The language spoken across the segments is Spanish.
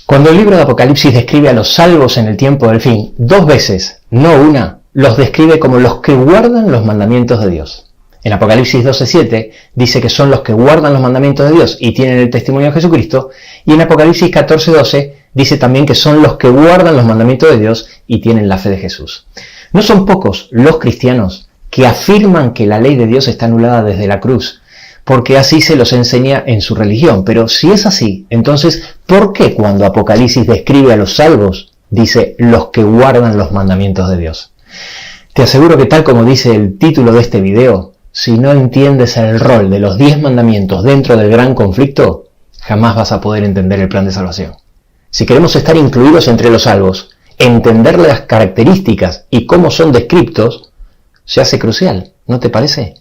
Cuando el libro de Apocalipsis describe a los salvos en el tiempo del fin, 2 veces, no una, los describe como los que guardan los mandamientos de Dios. En Apocalipsis 12:7 dice que son los que guardan los mandamientos de Dios y tienen el testimonio de Jesucristo, y en Apocalipsis 14:12 dice también que son los que guardan los mandamientos de Dios y tienen la fe de Jesús. No son pocos los cristianos que afirman que la ley de Dios está anulada desde la cruz, porque así se los enseña en su religión. Pero si es así, entonces, ¿por qué cuando Apocalipsis describe a los salvos, dice los que guardan los mandamientos de Dios? Te aseguro que tal como dice el título de este video, si no entiendes el rol de los 10 mandamientos dentro del gran conflicto, jamás vas a poder entender el plan de salvación. Si queremos estar incluidos entre los salvos, entender las características y cómo son descriptos, se hace crucial, ¿no te parece?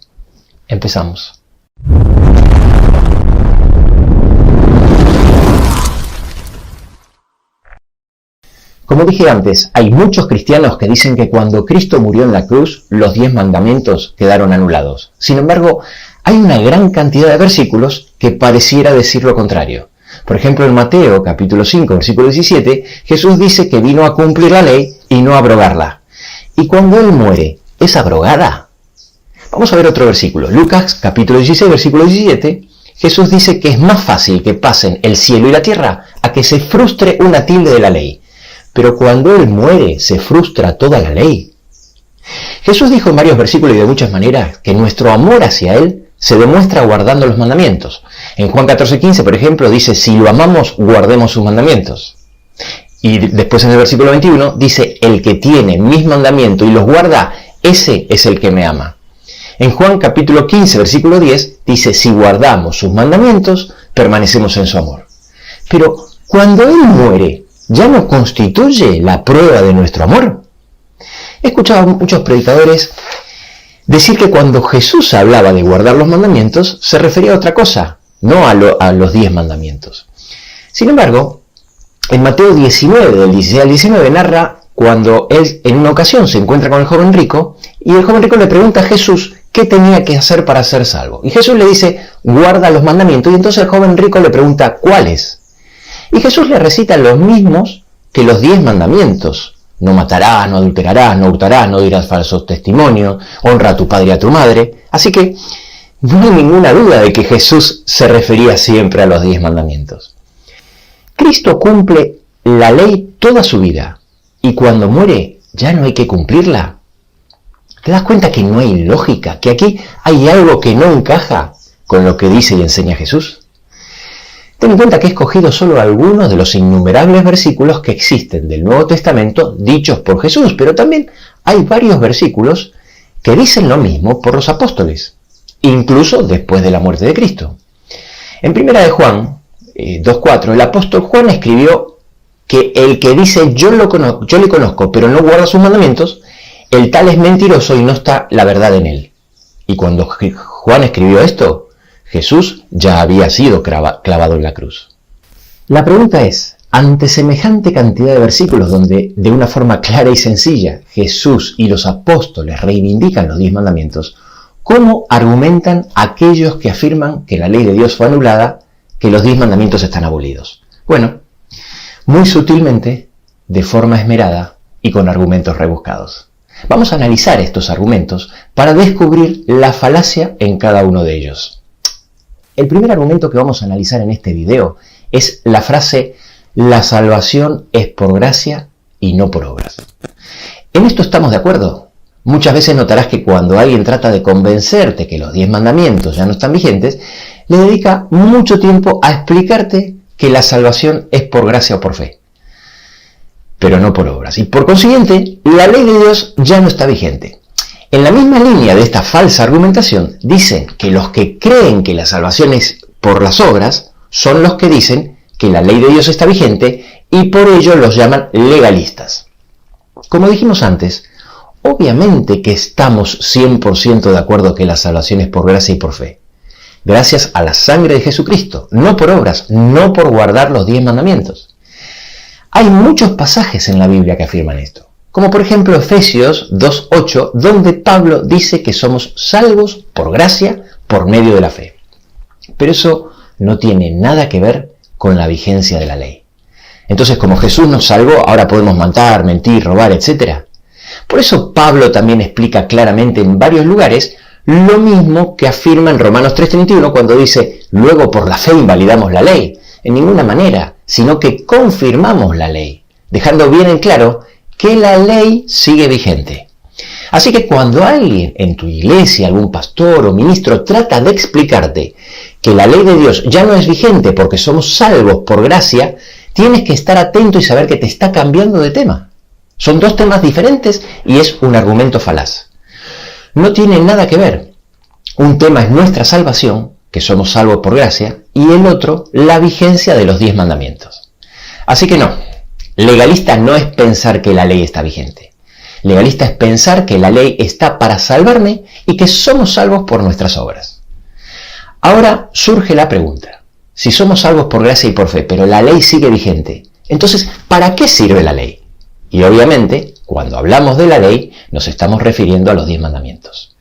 Empezamos. Como dije antes, hay muchos cristianos que dicen que cuando Cristo murió en la cruz, los 10 mandamientos quedaron anulados. Sin embargo, hay una gran cantidad de versículos que pareciera decir lo contrario. Por ejemplo, en Mateo capítulo 5, versículo 17, Jesús dice que vino a cumplir la ley y no a abrogarla. Y cuando Él muere, ¿es abrogada? Vamos a ver otro versículo. Lucas capítulo 16, versículo 17, Jesús dice que es más fácil que pasen el cielo y la tierra a que se frustre una tilde de la ley. Pero cuando Él muere, ¿se frustra toda la ley? Jesús dijo en varios versículos y de muchas maneras que nuestro amor hacia Él se demuestra guardando los mandamientos. En Juan 14:15, por ejemplo, dice, si lo amamos, guardemos sus mandamientos. Y después en el versículo 21 dice, el que tiene mis mandamientos y los guarda, ese es el que me ama. En Juan capítulo 15, versículo 10, dice, si guardamos sus mandamientos, permanecemos en su amor. Pero cuando Él muere, ¿ya no constituye la prueba de nuestro amor? He escuchado a muchos predicadores decir que cuando Jesús hablaba de guardar los mandamientos, se refería a otra cosa, no a los 10 mandamientos. Sin embargo, en Mateo 19, del 16 al 19, narra cuando Él en una ocasión se encuentra con el joven rico, y el joven rico le pregunta a Jesús qué tenía que hacer para ser salvo. Y Jesús le dice, guarda los mandamientos, y entonces el joven rico le pregunta, ¿cuáles? Y Jesús le recita los mismos que los 10 mandamientos. No matarás, no adulterarás, no hurtarás, no dirás falsos testimonios, honra a tu padre y a tu madre. Así que no hay ninguna duda de que Jesús se refería siempre a los 10 mandamientos. Cristo cumple la ley toda su vida, y cuando muere ya no hay que cumplirla. ¿Te das cuenta que no hay lógica? Que aquí hay algo que no encaja con lo que dice y enseña Jesús. Ten en cuenta que he escogido solo algunos de los innumerables versículos que existen del Nuevo Testamento dichos por Jesús, pero también hay varios versículos que dicen lo mismo por los apóstoles, incluso después de la muerte de Cristo. En 1 de Juan 2:4, el apóstol Juan escribió que el que dice yo le conozco, pero no guarda sus mandamientos, el tal es mentiroso y no está la verdad en él. Y cuando Juan escribió esto, Jesús ya había sido clavado en la cruz. La pregunta es, ante semejante cantidad de versículos donde de una forma clara y sencilla Jesús y los apóstoles reivindican los 10 mandamientos, ¿cómo argumentan aquellos que afirman que la ley de Dios fue anulada, que los 10 mandamientos están abolidos? Bueno, muy sutilmente, de forma esmerada y con argumentos rebuscados. Vamos a analizar estos argumentos para descubrir la falacia en cada uno de ellos. El primer argumento que vamos a analizar en este video es la frase la salvación es por gracia y no por obras. En esto estamos de acuerdo. Muchas veces notarás que cuando alguien trata de convencerte que los 10 mandamientos ya no están vigentes, le dedica mucho tiempo a explicarte que la salvación es por gracia o por fe, pero no por obras. Y por consiguiente, la ley de Dios ya no está vigente. En la misma línea de esta falsa argumentación, dicen que los que creen que la salvación es por las obras son los que dicen que la ley de Dios está vigente y por ello los llaman legalistas. Como dijimos antes, obviamente que estamos 100% de acuerdo que la salvación es por gracia y por fe, gracias a la sangre de Jesucristo, no por obras, no por guardar los 10 mandamientos. Hay muchos pasajes en la Biblia que afirman esto. Como por ejemplo Efesios 2:8, donde Pablo dice que somos salvos por gracia, por medio de la fe. Pero eso no tiene nada que ver con la vigencia de la ley. Entonces, como Jesús nos salvó, ahora podemos matar, mentir, robar, etc. Por eso Pablo también explica claramente en varios lugares lo mismo que afirma en Romanos 3:31 cuando dice, luego por la fe invalidamos la ley. En ninguna manera, sino que confirmamos la ley, dejando bien en claro que la ley sigue vigente. Así que cuando alguien en tu iglesia, algún pastor o ministro trata de explicarte que la ley de Dios ya no es vigente porque somos salvos por gracia, tienes que estar atento y saber que te está cambiando de tema. Son dos temas diferentes y es un argumento falaz. No tiene nada que ver. Un tema es nuestra salvación, que somos salvos por gracia, y el otro, la vigencia de los 10 mandamientos. Así que no, legalista no es pensar que la ley está vigente. Legalista es pensar que la ley está para salvarme y que somos salvos por nuestras obras. Ahora surge la pregunta, si somos salvos por gracia y por fe, pero la ley sigue vigente, entonces, ¿para qué sirve la ley? Y obviamente, cuando hablamos de la ley, nos estamos refiriendo a los 10 mandamientos.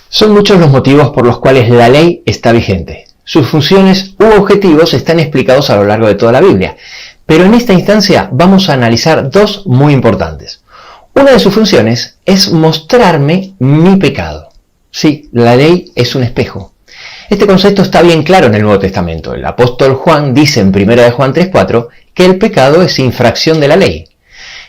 Son muchos los motivos por los cuales la ley está vigente. Sus funciones u objetivos están explicados a lo largo de toda la Biblia, pero en esta instancia vamos a analizar dos muy importantes. Una de sus funciones es mostrarme mi pecado. Sí, la ley es un espejo. Este concepto está bien claro en el Nuevo Testamento. El apóstol Juan dice en 1 Juan 3:4 que el pecado es infracción de la ley.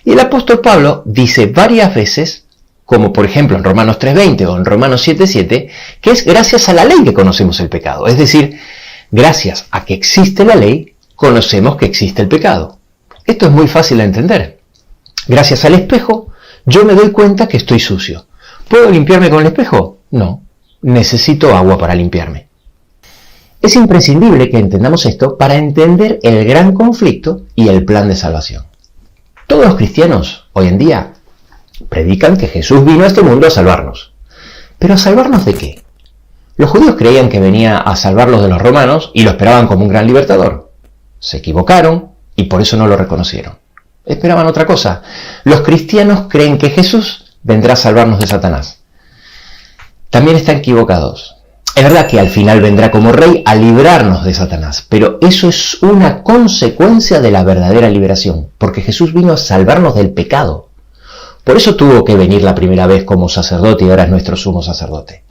Y el apóstol Pablo dice varias veces, como por ejemplo en Romanos 3:20 o en Romanos 7:7, que es gracias a la ley que conocemos el pecado. Es decir, gracias a que existe la ley, conocemos que existe el pecado. Esto es muy fácil de entender. Gracias al espejo, yo me doy cuenta que estoy sucio. ¿Puedo limpiarme con el espejo? No. Necesito agua para limpiarme. Es imprescindible que entendamos esto para entender el gran conflicto y el plan de salvación. Todos los cristianos hoy en día predican que Jesús vino a este mundo a salvarnos. ¿Pero a salvarnos de qué? Los judíos creían que venía a salvarlos de los romanos y lo esperaban como un gran libertador. Se equivocaron y por eso no lo reconocieron. Esperaban otra cosa. Los cristianos creen que Jesús vendrá a salvarnos de Satanás. También están equivocados. Es verdad que al final vendrá como rey a librarnos de Satanás, pero eso es una consecuencia de la verdadera liberación, porque Jesús vino a salvarnos del pecado. Por eso tuvo que venir la primera vez como sacerdote y ahora es nuestro sumo sacerdote.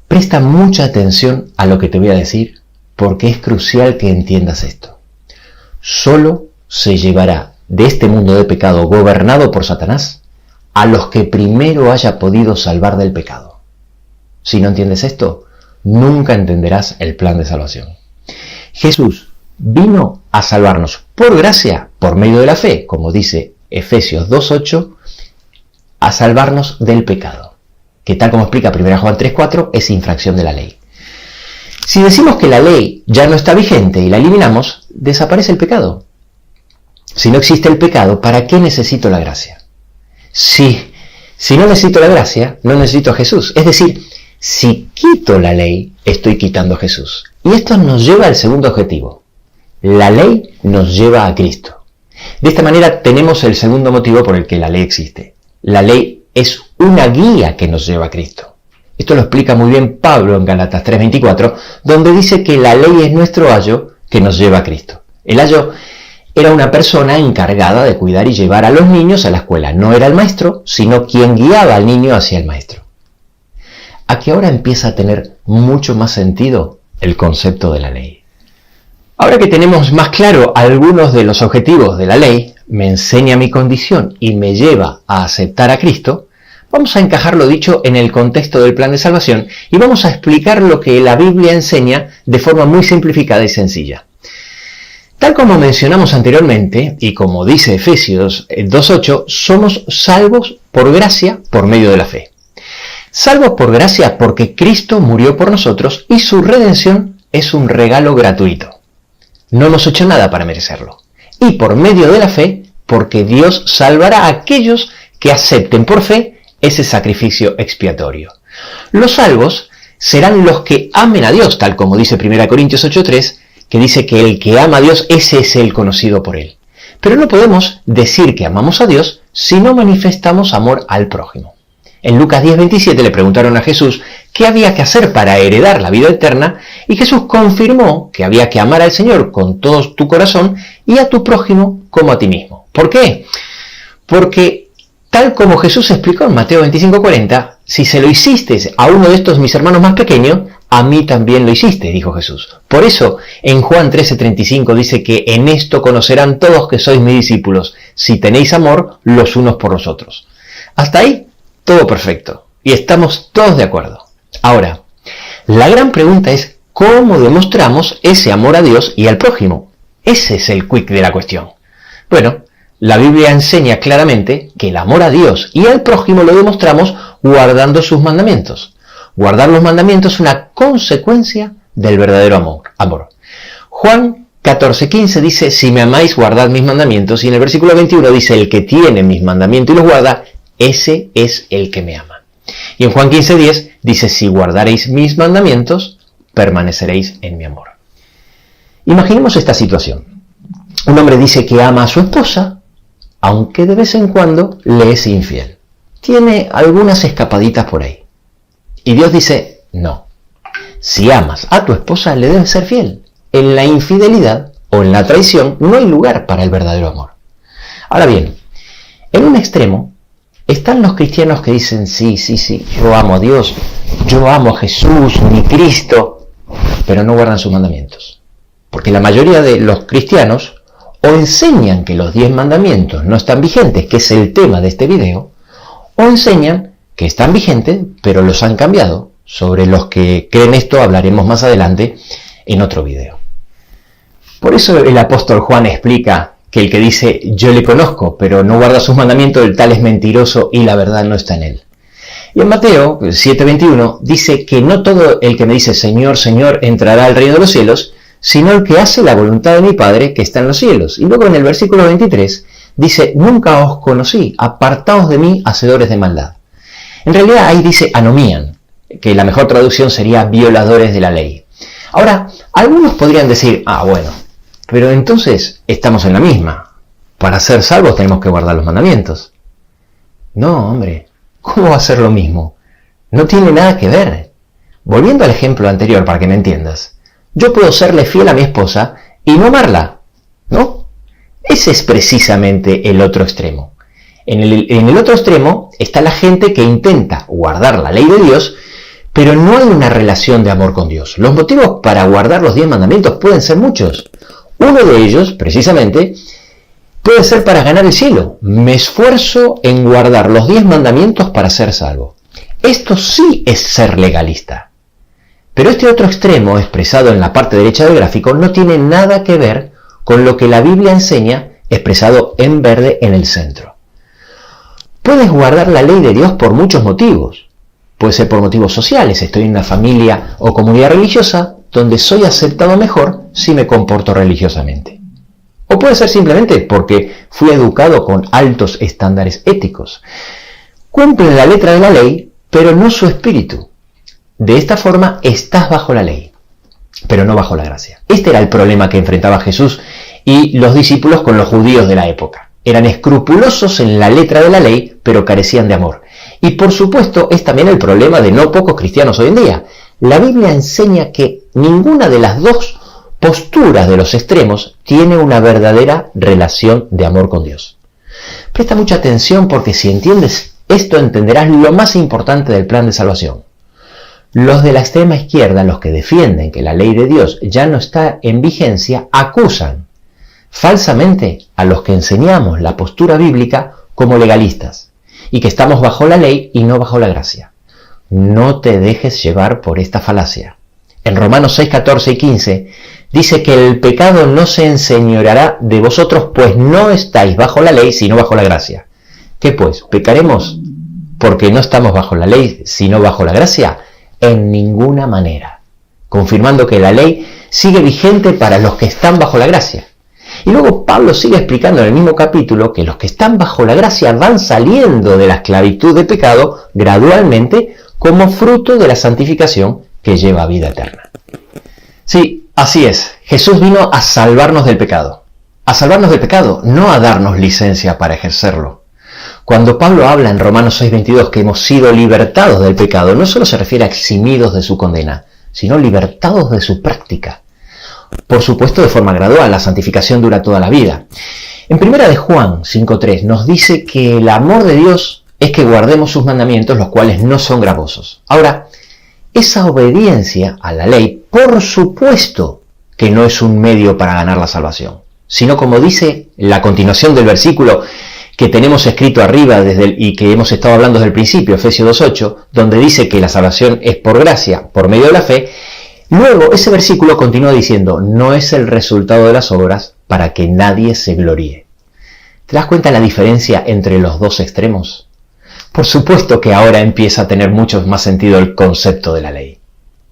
Presta mucha atención a lo que te voy a decir, porque es crucial que entiendas esto. Solo se llevará de este mundo de pecado gobernado por Satanás a los que primero haya podido salvar del pecado. Si no entiendes esto, nunca entenderás el plan de salvación. Jesús vino a salvarnos por gracia, por medio de la fe, como dice Efesios 2:8, a salvarnos del pecado, que tal como explica 1 Juan 3:4, es infracción de la ley. Si decimos que la ley ya no está vigente y la eliminamos, desaparece el pecado. Si no existe el pecado, ¿para qué necesito la gracia? Si no necesito la gracia, no necesito a Jesús. Es decir, si quito la ley, estoy quitando a Jesús. Y esto nos lleva al segundo objetivo. La ley nos lleva a Cristo. De esta manera tenemos el segundo motivo por el que la ley existe. La ley es una guía que nos lleva a Cristo. Esto lo explica muy bien Pablo en Gálatas 3:24, donde dice que la ley es nuestro ayo que nos lleva a Cristo. El ayo era una persona encargada de cuidar y llevar a los niños a la escuela. No era el maestro, sino quien guiaba al niño hacia el maestro. Aquí ahora empieza a tener mucho más sentido el concepto de la ley. Ahora que tenemos más claro algunos de los objetivos de la ley, me enseña mi condición y me lleva a aceptar a Cristo, vamos a encajar lo dicho en el contexto del plan de salvación y vamos a explicar lo que la Biblia enseña de forma muy simplificada y sencilla. Tal como mencionamos anteriormente, y como dice Efesios 2:8, somos salvos por gracia por medio de la fe. Salvos por gracia porque Cristo murió por nosotros y su redención es un regalo gratuito. No hemos hecho nada para merecerlo. Y por medio de la fe, porque Dios salvará a aquellos que acepten por fe ese sacrificio expiatorio. Los salvos serán los que amen a Dios, tal como dice 1 Corintios 8:3, que dice que el que ama a Dios, ese es el conocido por él. Pero no podemos decir que amamos a Dios si no manifestamos amor al prójimo. En Lucas 10:27 le preguntaron a Jesús qué había que hacer para heredar la vida eterna, y Jesús confirmó que había que amar al Señor con todo tu corazón y a tu prójimo como a ti mismo. ¿Por qué? Porque tal como Jesús explicó en Mateo 25:40, si se lo hiciste a uno de estos mis hermanos más pequeños, a mí también lo hiciste, dijo Jesús. Por eso, en Juan 13:35 dice que en esto conocerán todos que sois mis discípulos, si tenéis amor los unos por los otros. Hasta ahí, todo perfecto. Y estamos todos de acuerdo. Ahora, la gran pregunta es, ¿cómo demostramos ese amor a Dios y al prójimo? Ese es el quid de la cuestión. Bueno, la Biblia enseña claramente que el amor a Dios y al prójimo lo demostramos guardando sus mandamientos. Guardar los mandamientos es una consecuencia del verdadero amor. Juan 14:15 dice, si me amáis, guardad mis mandamientos. Y en el versículo 21 dice, el que tiene mis mandamientos y los guarda, ese es el que me ama. Y en Juan 15:10 dice, si guardaréis mis mandamientos, permaneceréis en mi amor. Imaginemos esta situación. Un hombre dice que ama a su esposa, aunque de vez en cuando le es infiel. Tiene algunas escapaditas por ahí. Y Dios dice, no. Si amas a tu esposa, le debes ser fiel. En la infidelidad o en la traición no hay lugar para el verdadero amor. Ahora bien, en un extremo están los cristianos que dicen, sí, yo amo a Dios, yo amo a Jesús, mi Cristo, pero no guardan sus mandamientos. Porque la mayoría de los cristianos o enseñan que los 10 mandamientos no están vigentes, que es el tema de este video, o enseñan que están vigentes, pero los han cambiado. Sobre los que creen esto hablaremos más adelante en otro video. Por eso el apóstol Juan explica que el que dice, yo le conozco, pero no guarda sus mandamientos, el tal es mentiroso y la verdad no está en él. Y en Mateo 7:21 dice que no todo el que me dice, Señor, Señor, entrará al reino de los cielos, sino el que hace la voluntad de mi Padre que está en los cielos. Y luego en el versículo 23 dice, nunca os conocí, apartaos de mí, hacedores de maldad. En realidad ahí dice anomían, que la mejor traducción sería violadores de la ley. Ahora, algunos podrían decir, bueno, pero entonces estamos en la misma. Para ser salvos tenemos que guardar los mandamientos. No, hombre, ¿cómo va a ser lo mismo? No tiene nada que ver. Volviendo al ejemplo anterior para que me entiendas, yo puedo serle fiel a mi esposa y no amarla, ¿no? Ese es precisamente el otro extremo. En el otro extremo está la gente que intenta guardar la ley de Dios, pero no hay una relación de amor con Dios. Los motivos para guardar los 10 mandamientos pueden ser muchos. Uno de ellos, precisamente, puede ser para ganar el cielo. Me esfuerzo en guardar los 10 mandamientos para ser salvo. Esto sí es ser legalista. Pero este otro extremo, expresado en la parte derecha del gráfico, no tiene nada que ver con lo que la Biblia enseña, expresado en verde en el centro. Puedes guardar la ley de Dios por muchos motivos. Puede ser por motivos sociales, estoy en una familia o comunidad religiosa donde soy aceptado mejor si me comporto religiosamente. O puede ser simplemente porque fui educado con altos estándares éticos. Cumplen la letra de la ley, pero no su espíritu. De esta forma estás bajo la ley, pero no bajo la gracia. Este era el problema que enfrentaba Jesús y los discípulos con los judíos de la época. Eran escrupulosos en la letra de la ley, pero carecían de amor. Y por supuesto es también el problema de no pocos cristianos hoy en día. La Biblia enseña que ninguna de las dos posturas de los extremos tiene una verdadera relación de amor con Dios. Presta mucha atención porque si entiendes esto entenderás lo más importante del plan de salvación. Los de la extrema izquierda, los que defienden que la ley de Dios ya no está en vigencia, acusan falsamente a los que enseñamos la postura bíblica como legalistas y que estamos bajo la ley y no bajo la gracia. No te dejes llevar por esta falacia. En Romanos 6, 14 y 15 dice que el pecado no se enseñoreará de vosotros, pues no estáis bajo la ley, sino bajo la gracia. ¿Qué pues? ¿Pecaremos porque no estamos bajo la ley, sino bajo la gracia? En ninguna manera. Confirmando que la ley sigue vigente para los que están bajo la gracia. Y luego Pablo sigue explicando en el mismo capítulo que los que están bajo la gracia van saliendo de la esclavitud de pecado gradualmente como fruto de la santificación que lleva a vida eterna. Sí, así es. Jesús vino a salvarnos del pecado. A salvarnos del pecado, no a darnos licencia para ejercerlo. Cuando Pablo habla en Romanos 6:22 que hemos sido libertados del pecado, no solo se refiere a eximidos de su condena, sino libertados de su práctica. Por supuesto, de forma gradual, la santificación dura toda la vida. En 1 de Juan 5:3 nos dice que el amor de Dios es que guardemos sus mandamientos, los cuales no son gravosos. Ahora, esa obediencia a la ley, por supuesto que no es un medio para ganar la salvación, sino como dice la continuación del versículo que tenemos escrito arriba y que hemos estado hablando desde el principio, Efesios 2:8, donde dice que la salvación es por gracia, por medio de la fe. Luego ese versículo continúa diciendo, no es el resultado de las obras para que nadie se gloríe. ¿Te das cuenta la diferencia entre los dos extremos? Por supuesto que ahora empieza a tener mucho más sentido el concepto de la ley.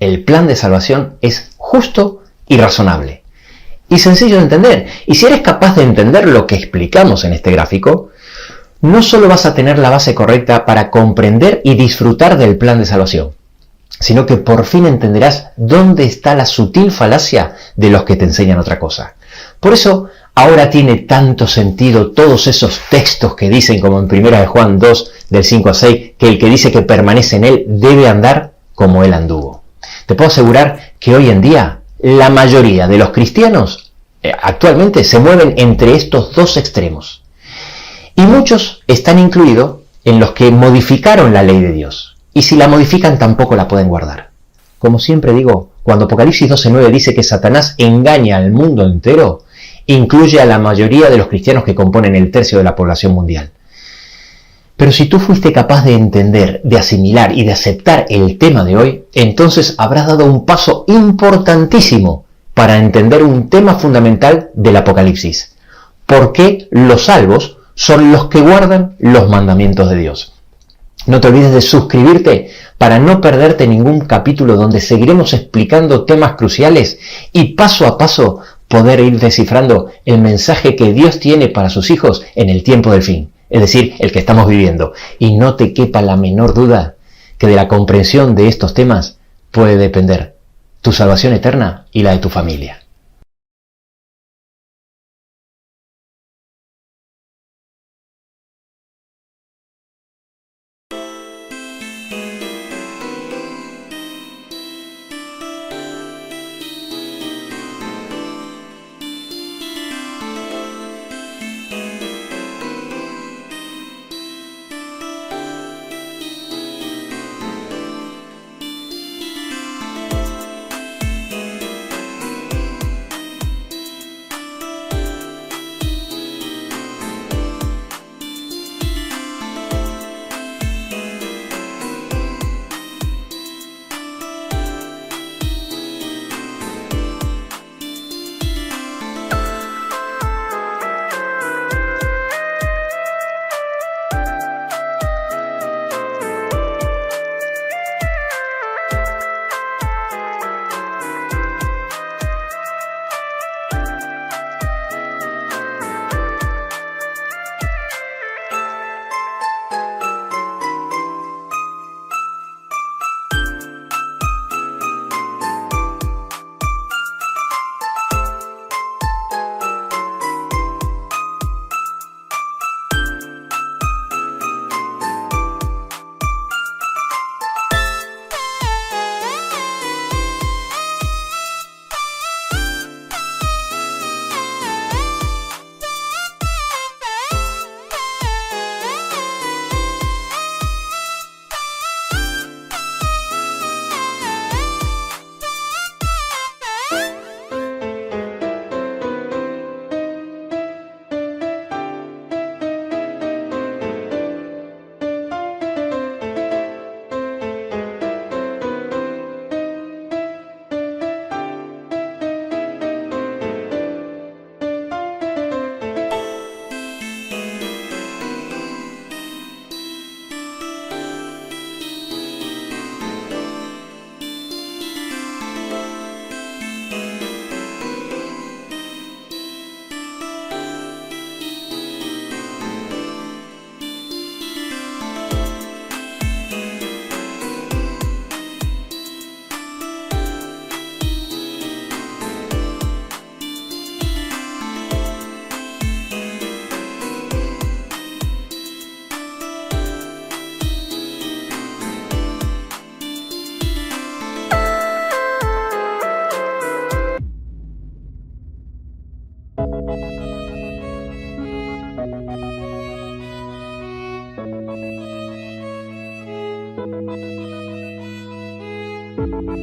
El plan de salvación es justo y razonable. Y sencillo de entender. Y si eres capaz de entender lo que explicamos en este gráfico, no solo vas a tener la base correcta para comprender y disfrutar del plan de salvación, sino que por fin entenderás dónde está la sutil falacia de los que te enseñan otra cosa. Por eso, ahora tiene tanto sentido todos esos textos que dicen, como en 1 de Juan 2, del 5 a 6, que el que dice que permanece en él debe andar como él anduvo. Te puedo asegurar que hoy en día la mayoría de los cristianos actualmente se mueven entre estos dos extremos. Y muchos están incluidos en los que modificaron la ley de Dios. Y si la modifican tampoco la pueden guardar. Como siempre digo, cuando Apocalipsis 12:9 dice que Satanás engaña al mundo entero, incluye a la mayoría de los cristianos que componen el tercio de la población mundial. Pero si tú fuiste capaz de entender, de asimilar y de aceptar el tema de hoy, entonces habrás dado un paso importantísimo para entender un tema fundamental del Apocalipsis. ¿Por qué los salvos son los que guardan los mandamientos de Dios? No te olvides de suscribirte para no perderte ningún capítulo donde seguiremos explicando temas cruciales y paso a paso poder ir descifrando el mensaje que Dios tiene para sus hijos en el tiempo del fin, es decir, el que estamos viviendo. Y no te quepa la menor duda que de la comprensión de estos temas puede depender tu salvación eterna y la de tu familia. Thank you.